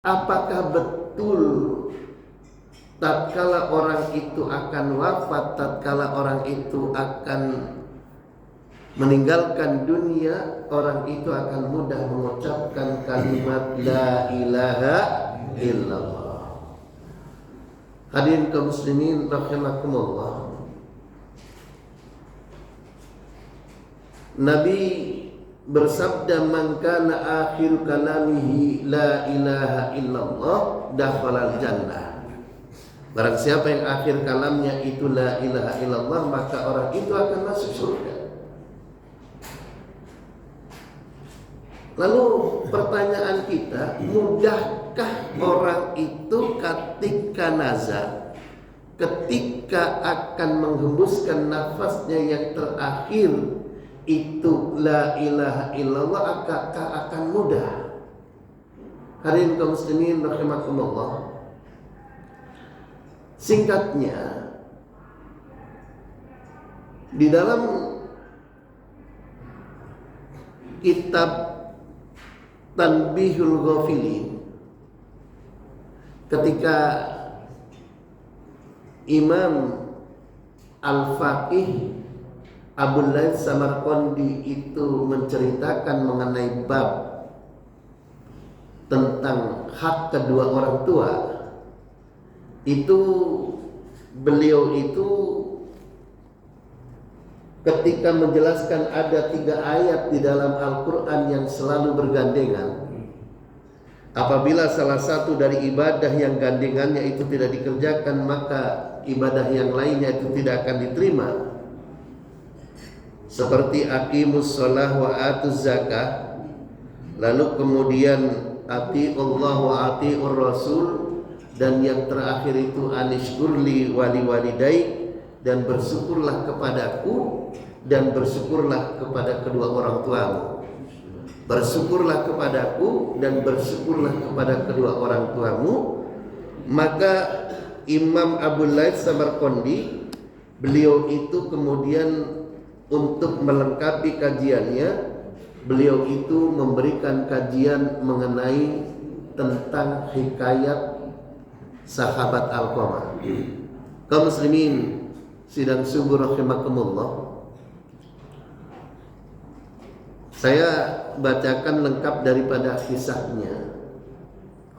apakah betul tatkala orang itu akan wafat, tatkala orang itu akan meninggalkan dunia, orang itu akan mudah mengucapkan kalimat la ilaha illallah. Hadirin kaum muslimin rahimakumullah, Nabi bersabda, man kana akhir kalamihi la ilaha illallah dakhalal jannah. Barang siapa yang akhir kalamnya itu la ilaha illallah, maka orang itu akan masuk surga. Lalu pertanyaan kita, mudahkah orang itu ketika nazar, ketika akan menghembuskan nafasnya yang terakhir itu la ilaha illallah, apakah akan mudah? Hadirin kaum muslimin rahimakumullah, singkatnya di dalam kitab Tanbihul Ghafilin, ketika Imam Al-Faqih Abul Laits Samarqandi itu menceritakan mengenai bab tentang hak kedua orang tua, itu beliau itu ketika menjelaskan ada 3 ayat di dalam Al-Quran yang selalu bergandengan. Apabila salah satu dari ibadah yang gandengannya itu tidak dikerjakan, maka ibadah yang lainnya itu tidak akan diterima. Seperti aqimus shalah wa atuz zakah, lalu kemudian atiullah wa atiur rasul, dan yang terakhir itu anishkurli wali walidaik, dan bersyukurlah kepadaku dan bersyukurlah kepada kedua orang tuamu. Bersyukurlah kepadaku dan bersyukurlah kepada kedua orang tuamu. Maka Imam Abul Laits Samarqandi, beliau itu kemudian untuk melengkapi kajiannya, beliau itu memberikan kajian mengenai tentang hikayat sahabat Alqamah. Kaum muslimin sidang subuh rahimakumullah, saya bacakan lengkap daripada kisahnya.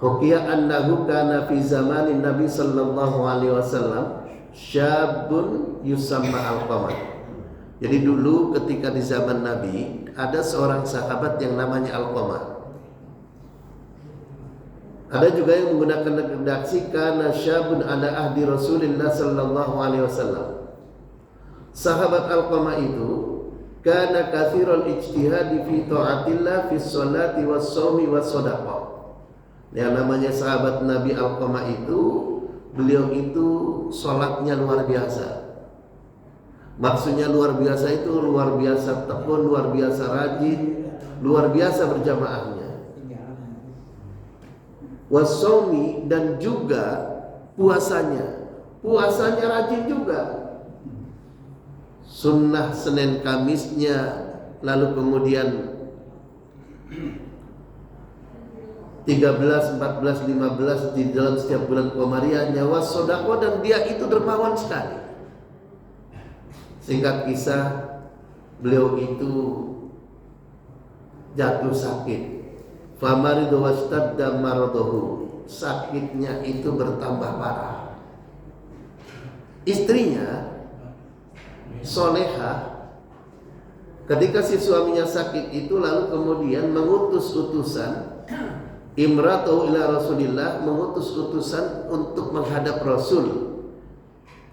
Hukiya annahu kana fi zamanin Nabi sallallahu alaihi wasallam syabun yusamma Alqamah. Jadi dulu ketika di zaman Nabi ada seorang sahabat yang namanya Alqamah. Ada juga yang menggunakan redaksi kana syabun ala ahdi Rasulillah sallallahu alaihi wasallam. Sahabat Alqamah itu kana katsirul ijtihadi fi taatillah fi sholati was shaumi was shadaqah. Yang namanya sahabat Nabi Alqamah itu, beliau itu sholatnya luar biasa. Maksudnya luar biasa itu luar biasa tekun, luar biasa rajin, luar biasa berjamaahnya. Wasomi, dan juga puasanya rajin juga. Sunnah Senin Kamisnya, lalu kemudian 13, 14, 15 di dalam setiap bulan Komariahnya. Wasodaqah, dan dia itu dermawan sekali. Singkat kisah, beliau itu jatuh sakit. Famaridu wastadda maraduhu, sakitnya itu bertambah parah. Istrinya solehah, ketika si suaminya sakit itu, lalu kemudian mengutus utusan, imratu ila Rasulillah, mengutus utusan untuk menghadap Rasul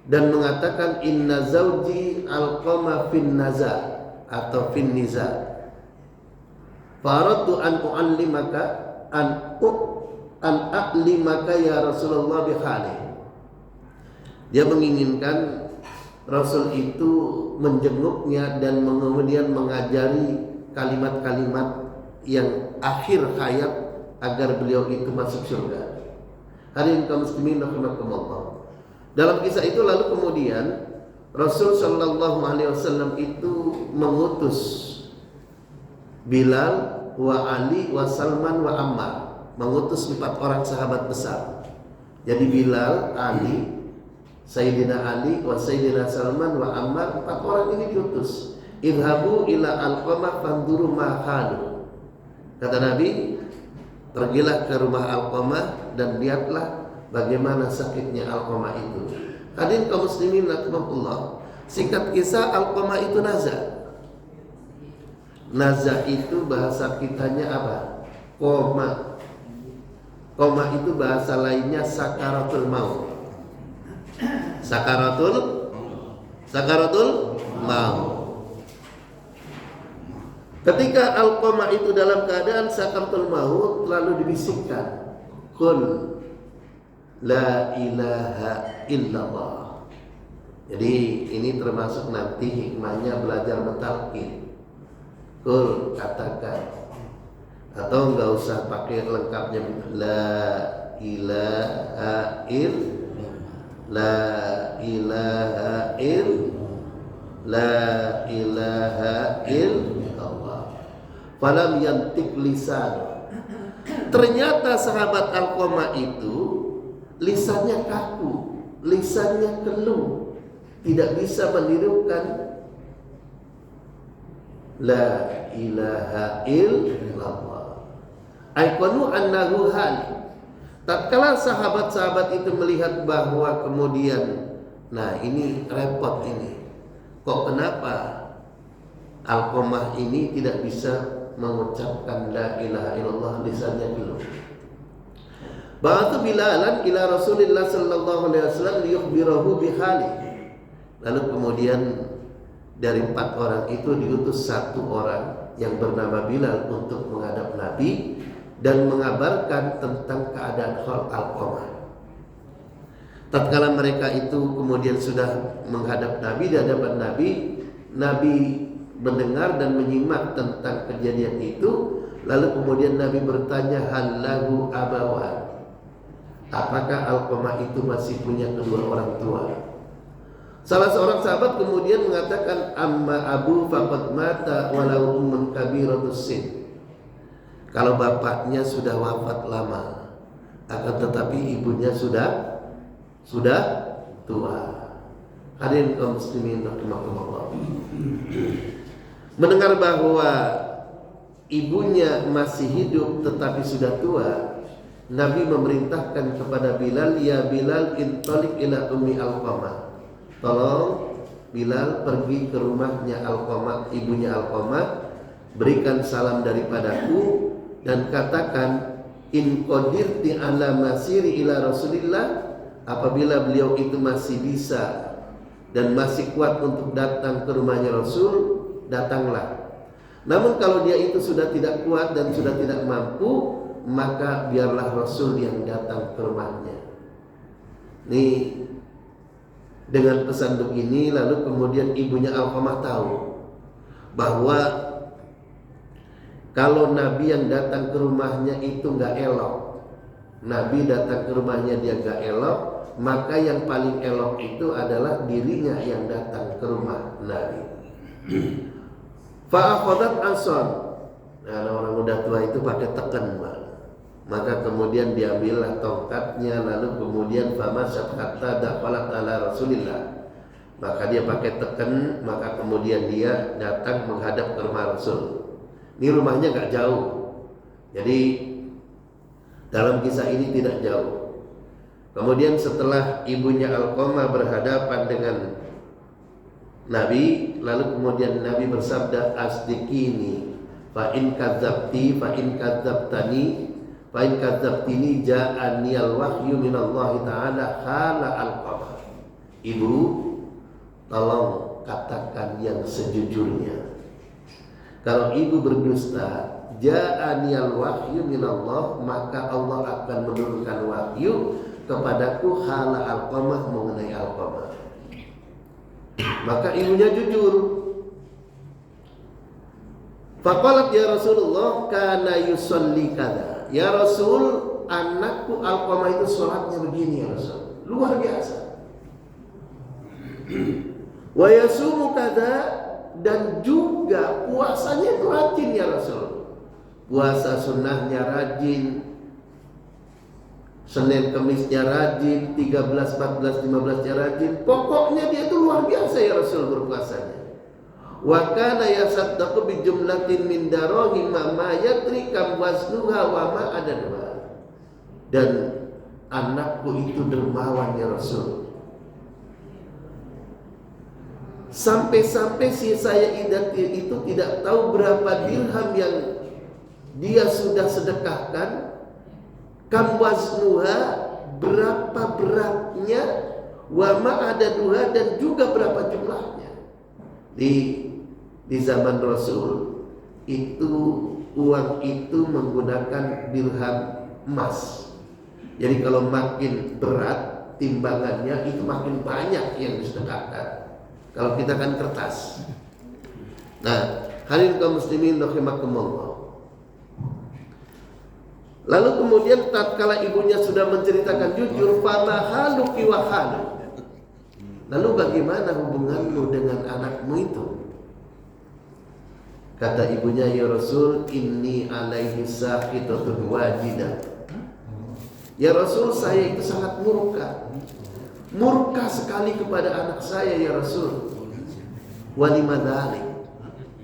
dan mengatakan, inna zauji alqama fin naza atau fin niza, faratu an u'allimaka an a'limaka ya Rasulullah bihali. Dia menginginkan Rasul itu menjenguknya dan kemudian mengajari kalimat-kalimat yang akhir hayat agar beliau itu masuk surga. Hadirin kaum muslimin rahimakumullah. Dalam kisah itu lalu kemudian Rasul sallallahu alaihi wasallam itu mengutus Bilal wa Ali wa Salman wa Ammar. mengutus 4 orang sahabat besar. Jadi Bilal, Ali, Sayyidina Ali, wa Sayyidina Salman, wa Ammar, 4 orang ini diutus. Idhabu ila Alqamah fanduru ma halu. Kata Nabi, pergilah ke rumah Alqamah dan lihatlah bagaimana sakitnya Alqamah itu. Hadirin kaum muslimin rahimakumullah. Singkat kisah, Alqamah itu nazar. Nazar itu bahasa kitanya apa? Koma. Koma itu bahasa lainnya sakaratul maut. Sakaratul maut. Ketika Alqamah itu dalam keadaan sakaratul maut, lalu dibisikkan, qul la ilaha illallah. Jadi ini termasuk nanti hikmahnya belajar mentalqin. Qul, katakan, atau enggak usah pakai lengkapnya, la ilaha illallah. La ilaha illallah. Falam yantik lisan. Ternyata sahabat Alqamah itu lisannya kaku, lisannya keluh, tidak bisa menirukan la ilaha illallah. Aikonu annahu hal. Tatkala sahabat-sahabat itu melihat bahwa kemudian, nah ini repot ini. Kok kenapa Alqamah ini tidak bisa mengucapkan la ilaha illallah, lisannya belum. Ba'athu Bilalan ila Rasulillah sallallahu alaihi wasallam liyukhbirahu bihali. Lalu kemudian dari 4 orang itu diutus 1 orang yang bernama Bilal untuk menghadap Nabi dan mengabarkan tentang keadaan hal Alqamah. Tatkala mereka itu kemudian sudah menghadap Nabi, di hadapan Nabi, Nabi mendengar dan menyimak tentang kejadian itu. Lalu kemudian Nabi bertanya, hal lahu abawan, apakah Alqamah itu masih punya kedua orang tua? Salah seorang sahabat kemudian mengatakan, amma abu faqad mata walau ummun kabiratus sin. Kalau bapaknya sudah wafat lama, akan tetapi ibunya sudah tua. Hadirin kaum muslimin rahimakumullah. Mendengar bahwa ibunya masih hidup tetapi sudah tua, Nabi memerintahkan kepada Bilal, ya Bilal, intalik ila ummi Alqamah. Tolong Bilal pergi ke rumahnya Alqamah, ibunya Alqamah, berikan salam daripadaku dan katakan, in qadirti ala masiri ila Rasulillah, apabila beliau itu masih bisa dan masih kuat untuk datang ke rumahnya Rasul, datanglah. Namun kalau dia itu sudah tidak kuat dan sudah tidak mampu, maka biarlah Rasul yang datang ke rumahnya. Nih, dengan pesan begini, lalu kemudian ibunya Alqamah tahu bahwa kalau Nabi yang datang ke rumahnya itu nggak elok, Nabi datang ke rumahnya dia nggak elok, maka yang paling elok itu adalah dirinya yang datang ke rumah Nabi. Fa'akhadat ason. Nah, orang udah tua itu pakai tekan, maka kemudian diambillah tongkatnya, lalu kemudian famasat hatta dakhalat ala Rasulillah. Maka dia pakai tekan, maka kemudian dia datang menghadap ke rumah Rasul. Ini rumahnya gak jauh, jadi dalam kisah ini tidak jauh. Kemudian setelah ibunya Alqamah berhadapan dengan Nabi, lalu kemudian Nabi bersabda, asdiqini fa in kadzabti fa in kadzabtani fa in kadzabtini ja'ani al-wahyu minallahi ta'ala khala Alqamah. Ibu, tolong katakan yang sejujurnya. Kalau ibu berdusta, ja'aniyal wahyu minallah, maka Allah akan menurunkan wahyu kepadaku hala Alqamah, mengenai Alqamah. Maka ibunya jujur. Faqalat ya Rasulullah kana yusalli kada. Ya Rasul, anakku Alqamah itu sholatnya begini ya Rasul, luar biasa. Wa yasumu kada, dan juga puasanya itu rajin ya Rasul. Puasa sunnahnya rajin, Senin Kemisnya rajin, 13, 14, 15-nya rajin. Pokoknya dia itu luar biasa ya Rasul berpuasanya. Wa kana yasaddaqu bi jumlatin min darahim ma yatri kam wasnuha wa ma adadwa. Dan anakku itu dermawan ya Rasul. Sampai-sampai si saya itu tidak tahu berapa dirham yang dia sudah sedekahkan. Kam wasnuha, berapa beratnya, wa ma adaduha, dan juga berapa jumlahnya. Di zaman Rasul itu uang itu menggunakan dirham emas. Jadi kalau makin berat timbangannya itu makin banyak yang disedekahkan. Kalau kita kan kertas. Nah, hadirin kaum muslimin rahimakumullah. Lalu kemudian tatkala ibunya sudah menceritakan jujur, famahaluki wa halu. Lalu bagaimana hubunganmu dengan anakmu itu? Kata ibunya, ya Rasul, inni alaihi saqitatun wajidah. Ya Rasul, saya itu sangat murka. Murka sekali kepada anak saya ya Rasul. Walimadhalik.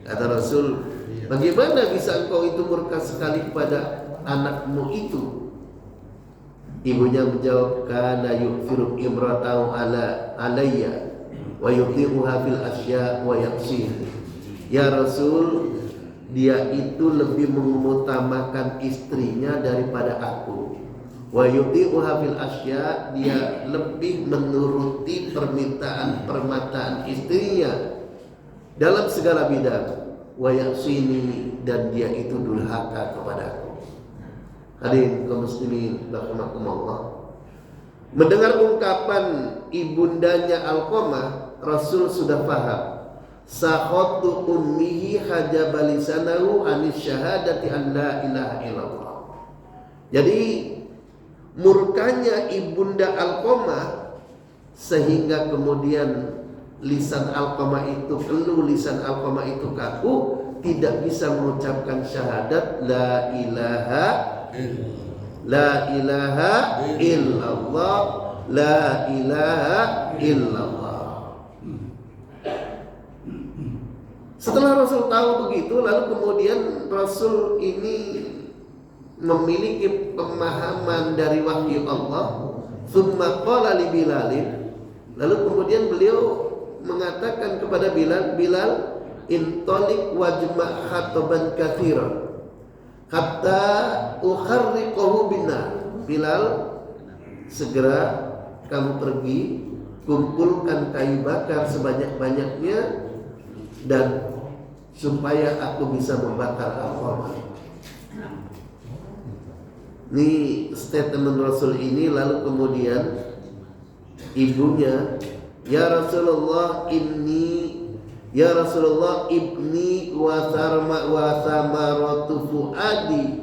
Kata Rasul, bagaimana bisa engkau itu murka sekali kepada anakmu itu? Ibunya menjawab, kana yu'thiru imratahu alayya wa yuti'uha fil asya wa yaqsir. Ya Rasul, dia itu lebih mengutamakan istrinya daripada aku. Wa yuti'uha fil asya, dia lebih menuruti permintaan istrinya dalam segala bidang. Wa yaqsini, dan dia itu durhaka kepadaku. Hadirin kaum muslimin rahimakumullah. Mendengar ungkapan ibundanya Alqamah, Rasul sudah paham. Sakhatu ummihi hajaba lisanahu anis syahadati an la ilaha illallah. Jadi murkanya ibunda Alqamah sehingga kemudian lisan Alqamah itu keluh, lisan Alqamah itu kaku, tidak bisa mengucapkan syahadat la ilaha illallah, la ilaha illallah. Setelah Rasul tahu begitu, lalu kemudian Rasul ini memiliki pemahaman dari wahyu Allah. Tsumma qala li Bilal, lalu kemudian beliau mengatakan kepada Bilal, intoliq wajma' khataban katsiran hatta ukharriqahu binar. Bilal, segera kamu pergi, kumpulkan kayu bakar sebanyak-banyaknya, dan supaya aku bisa membakar Alqamah. Ini statement Rasul ini. Lalu kemudian ibunya, ya Rasulullah ibni wa samaratu fuadi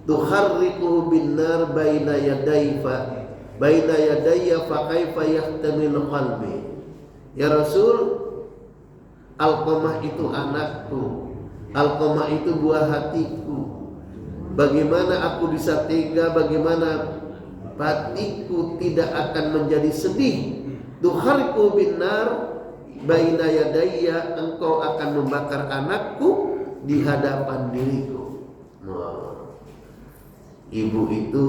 tukharriquhu binnar baina yadayya fa kaifa yahtamilu qalbi. Ya Rasul, Alqamah itu anakku, Alqamah itu buah hatiku. Bagaimana aku bisa tega, bagaimana hatiku tidak akan menjadi sedih. Tukharriquhu binnar baina yadayya, engkau akan membakar anakku di hadapan diriku. Ibu itu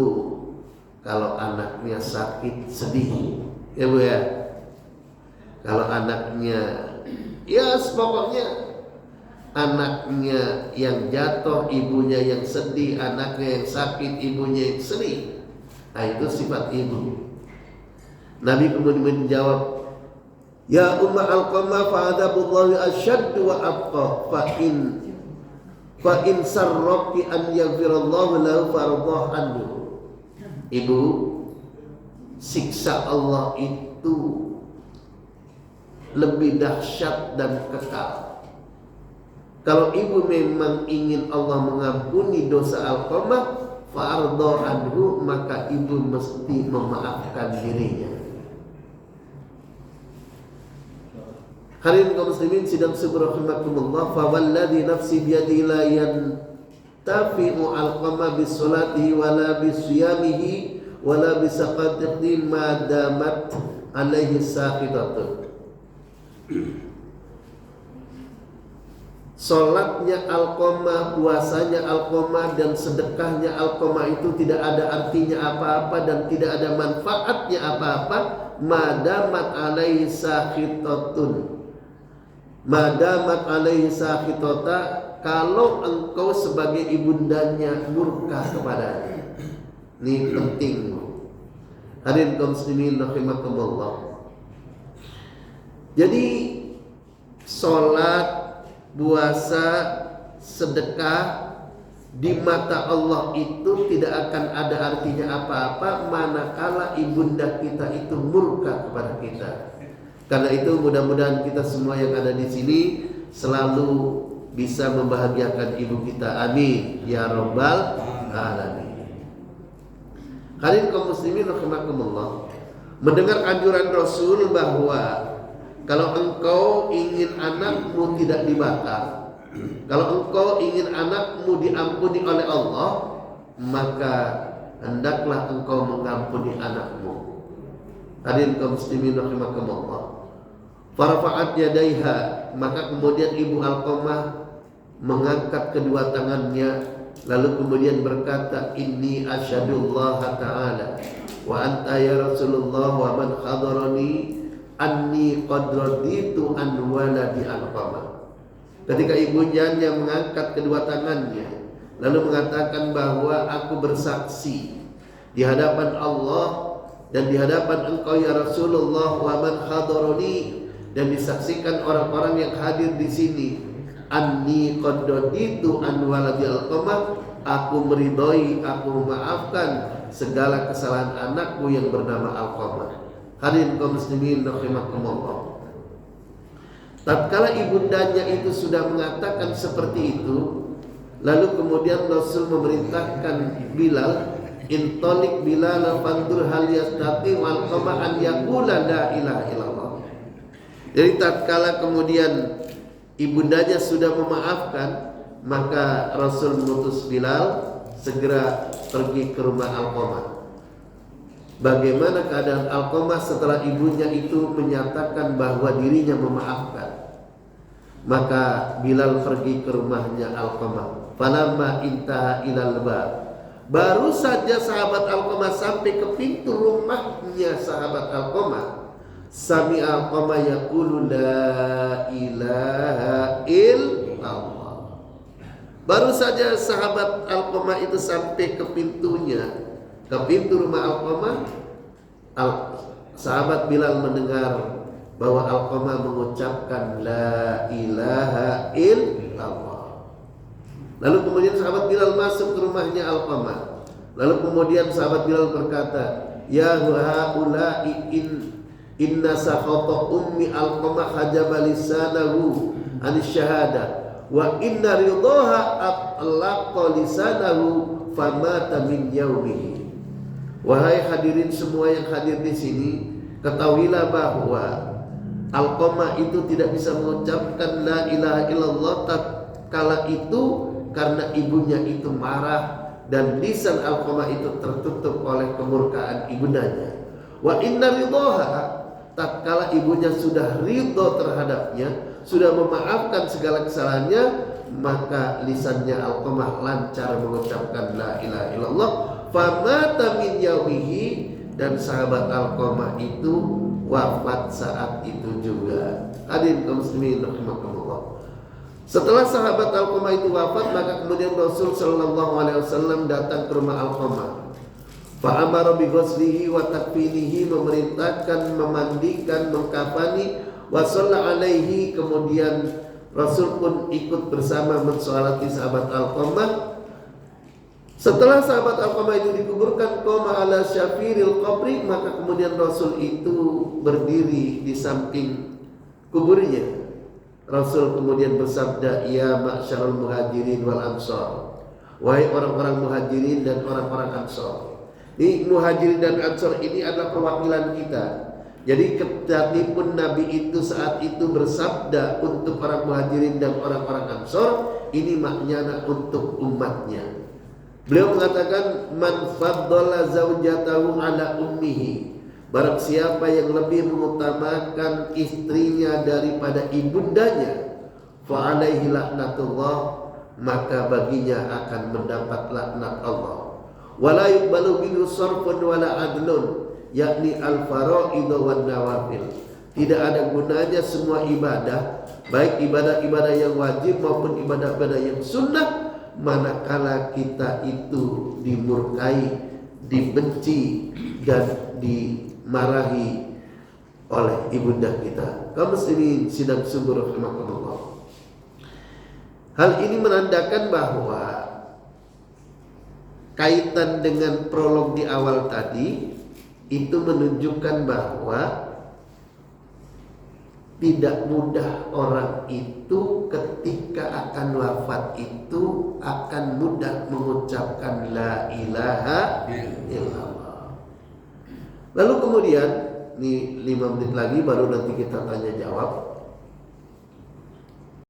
kalau anaknya sakit sedih, ya Bu ya. Kalau anaknya, ya pokoknya anaknya yang jatuh, ibunya yang sedih. Anaknya yang sakit, ibunya yang sedih. Nah, itu sifat ibu. Nabi kemudian menjawab, ya umma Alqamah fa'adabullahi asyaddu wa abqa fa in sarraki an yaghfirallahu lahu fardah anhu. Ibu, siksa Allah itu lebih dahsyat dan kekal. Kalau ibu memang ingin Allah mengampuni dosa Alqamah, fa'arda anhu, maka ibu mesti memaafkan dirinya. Hadirin kaum muslimin sidang subhanakumullah, fa walladzi nafsi biyadihi la yantafi'u Alqamah bis salatihi wala bis siyamihi wala bisaqati ma damat alaihi saqitatun. Salatnya Alqamah, puasanya Alqamah, dan sedekahnya Alqamah itu tidak ada artinya apa-apa dan tidak ada manfaatnya apa-apa madamat alaihi saqitatun. Madamat alaihi saqitata, kalau engkau sebagai ibundanya murka kepadanya. Ini penting. Hadirin kaum muslimin rahimakumullah. Jadi salat, puasa, sedekah di mata Allah itu tidak akan ada artinya apa-apa manakala ibunda kita itu murka kepada kita. Karena itu mudah-mudahan kita semua yang ada di sini selalu bisa membahagiakan ibu kita. Amin ya rabbal alamin. Hadirin kaum muslimin rahimakumullah, mendengar anjuran Rasul bahwa kalau engkau ingin anakmu tidak dibakar, kalau engkau ingin anakmu diampuni oleh Allah, maka hendaklah engkau mengampuni anakmu. Hadirin kaum muslimin rahimakumullah. Farafa'at yadaiha, maka kemudian ibu Alqamah mengangkat kedua tangannya, lalu kemudian berkata, inni asyhadullah ta'ala wa anta ya Rasulullah wa man hadarani anni qad raditu an waladi Alqamah. Ketika ibunya mengangkat kedua tangannya lalu mengatakan bahwa aku bersaksi di hadapan Allah dan di hadapan engkau ya Rasulullah wa man hadarani, dan disaksikan orang-orang yang hadir di sini, anni qad raditu an waladi Alqamah, aku meridhoi, aku memaafkan segala kesalahan anakku yang bernama Alqamah. Hadirin kaum muslimin rahimakumullah. Tatkala ibundanya itu sudah mengatakan seperti itu, lalu kemudian Rasul memerintahkan Bilal, intolik Bilal fandur hal yastati wal qama an yaqula la ilaha illallah. Jadi tatkala kemudian ibundanya sudah memaafkan, maka Rasul mengutus Bilal segera pergi ke rumah Alqamah. Bagaimana keadaan Alqamah setelah ibunya itu menyatakan bahwa dirinya memaafkan? Maka Bilal pergi ke rumahnya Alqamah. Falamma intaha ilal bab, baru saja sahabat Alqamah sampai ke pintu rumahnya sahabat Alqamah, sami Alqamah yaqulu la ilaha illallah. Baru saja sahabat Alqamah itu sampai ke pintunya, ke pintu rumah Alqamah, sahabat Bilal mendengar bahwa Alqamah mengucapkan la ilaha illallah. Lalu kemudian sahabat Bilal masuk ke rumahnya Alqamah. Lalu kemudian sahabat Bilal berkata, ya haula'i inna sakhata ummi Alqamah hajaba lisanahu anis syahada wa inna ridaha atlaqa lisanahu famata min yaumihi. Wahai hadirin semua yang hadir di sini, ketahuilah bahwa Alqamah itu tidak bisa mengucapkan la ilaha illallah tatkala itu karena ibunya itu marah dan lisan Alqamah itu tertutup oleh kemurkaan ibundanya. Wa inna ridaha, tatkala ibunya sudah ridho terhadapnya, sudah memaafkan segala kesalahannya, maka lisannya Alqamah lancar mengucapkan la ilaha illallah. Famata min yaumihi, dan sahabat Alqamah itu wafat saat itu juga. Hadirin kaum muslimin rahimakumullah. Setelah sahabat Alqamah itu wafat, maka kemudian Rasul sallallahu alaihi wasallam datang ke rumah Alqamah. Fa amara bi ghuslihi wa takfinihi, memerintahkan memandikan, mengkafani, wa shalla alaihi, kemudian Rasul pun ikut bersama mensolati sahabat Alqamah. Setelah sahabat Alqamah itu dikuburkan, qoma ala syafiril qabri, maka kemudian Rasul itu berdiri di samping kuburnya. Rasul kemudian bersabda, ya ma'syarul muhajirin wal ansar, wahai orang-orang muhajirin dan orang-orang ansar. Ini muhajirin dan ansar ini adalah perwakilan kita. Jadi ketatipun Nabi itu saat itu bersabda untuk orang muhajirin dan orang-orang ansar, ini maknanya untuk umatnya. Beliau mengatakan man faddala zaujatahu ala ummihi, barang siapa yang lebih mengutamakan istrinya daripada ibundanya, fa alaihi laknatullah, maka baginya akan mendapat laknat Allah. Wala yuqbalu minhu sarfun wala adlun, yakni al-fara'id wan nawafil. Tidak ada gunanya semua ibadah, baik ibadah-ibadah yang wajib maupun ibadah-ibadah yang sunnah, manakala kita itu dimurkai, dibenci dan dimarahi oleh ibunda kita. Kaum muslimin sidang sungguh rahimakumullah. Hal ini menandakan bahwa kaitan dengan prolog di awal tadi itu menunjukkan bahwa tidak mudah orang itu ketika akan wafat itu akan mudah mengucapkan la ilaha illallah. Lalu kemudian, ini 5 menit lagi baru nanti kita tanya jawab.